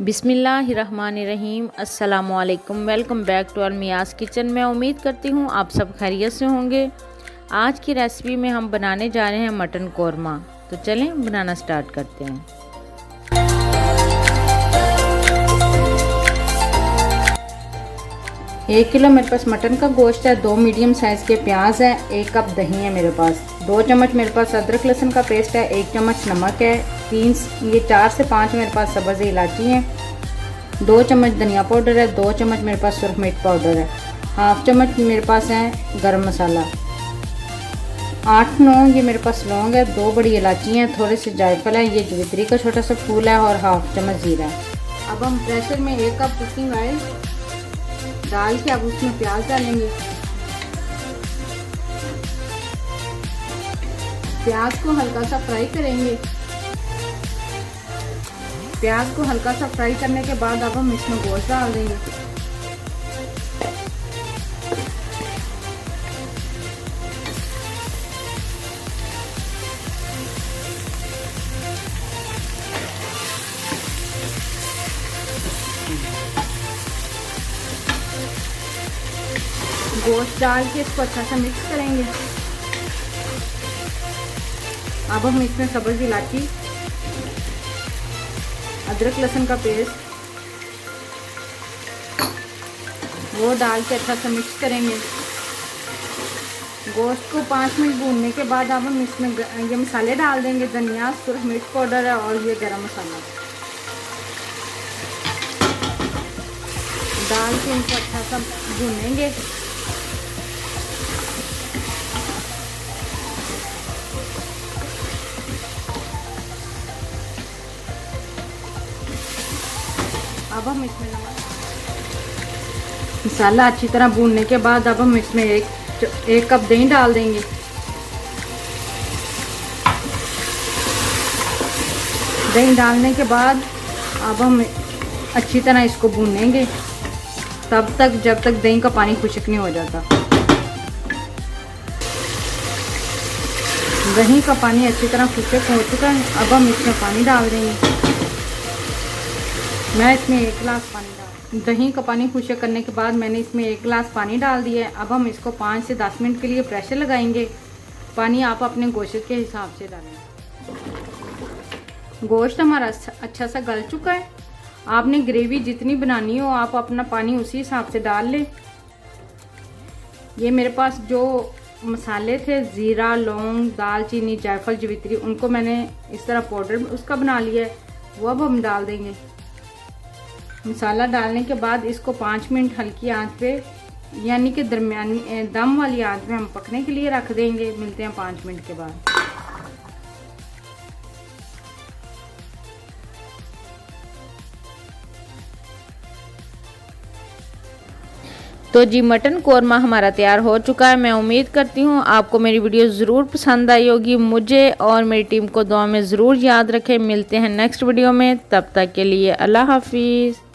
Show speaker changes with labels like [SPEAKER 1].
[SPEAKER 1] बिस्मिल्लाहिर्रहमानिर्रहीम। अस्सलामुअलैकुम। Welcome back to Almiyaz kitchen. मैं उम्मीद करती हूँ आप सब खैरियत से होंगे। आज की रेसिपी में हम बनाने जा रहे हैं मटन कौरमा। तो चलें बनाना स्टार्ट करते हैं। एक किलो मेरे पास मटन का गोश्त है, 2 मीडियम साइज़ के प्याज है, 1 कप दही है मेरे पास, 2 चम्मच मेरे पास अदरक लहसुन का पेस्ट है, 1 चम्मच नमक है, 4 से 5 मेरे पास सब्ज़ इलायची है, 2 चम्मच धनिया पाउडर है, 2 चम्मच मेरे पास सुरख मिर्च पाउडर है, हाफ चम्मच मेरे पास है गरम मसाला, 8-9 ये मेरे पास लौंग है, 2 बड़ी इलायची हैं, थोड़े से जायफल है, ये जवित्री का छोटा सा फूल है और हाफ चम्मच जीरा है। अब हम प्रेशर में 1 कप कुकिंग ऑयल डाल के अब उसमें प्याज डालेंगे। प्याज को हल्का सा फ्राई करेंगे। प्याज को हल्का सा फ्राई करने के बाद अब हम इसमें गोश्त डाल देंगे। गोश्त डाल के इसको अच्छा सा मिक्स करेंगे। अब हम इसमें सब्ज़ इलायची, अदरक लहसुन का पेस्ट वो डाल के अच्छा सा मिक्स करेंगे। गोश्त को 5 मिनट भूनने के बाद अब हम इसमें ये मसाले डाल देंगे। धनिया, सुरख मिर्च पाउडर है और ये गरम मसाला डाल के इनको अच्छा सा भूनेंगे। अब हम इसमें मसाला अच्छी तरह भूनने के बाद अब हम इसमें एक कप दही डाल देंगे। दही डालने के बाद अब हम अच्छी तरह इसको भूनेंगे तब तक जब तक दही का पानी खुश्क नहीं हो जाता। दही का पानी अच्छी तरह खुश्क हो चुका है। अब हम इसमें पानी डाल देंगे। मैं इसमें 1 गिलास पानी डाल, दही का पानी खुश्क करने के बाद मैंने इसमें 1 गिलास पानी डाल दिया है। अब हम इसको 5 से 10 मिनट के लिए प्रेशर लगाएंगे। पानी आप अपने गोश्त के हिसाब से डालें। गोश्त हमारा अच्छा सा गल चुका है। आपने ग्रेवी जितनी बनानी हो आप अपना पानी उसी हिसाब से डाल लें। ये मेरे पास जो मसाले थे, ज़ीरा, लौंग, दालचीनी, जायफल, जवित्री, उनको मैंने इस तरह पाउडर उसका बना लिया है, वो अब हम डाल देंगे। मसाला डालने के बाद इसको 5 मिनट हल्की आंच पे यानी कि दरमियानी दम वाली आंच में हम पकने के लिए रख देंगे। मिलते हैं 5 मिनट के बाद। तो जी मटन कौरमा हमारा तैयार हो चुका है। मैं उम्मीद करती हूँ आपको मेरी वीडियो ज़रूर पसंद आई होगी। मुझे और मेरी टीम को दुआ में ज़रूर याद रखें। मिलते हैं नेक्स्ट वीडियो में, तब तक के लिए अल्लाह हाफिज़।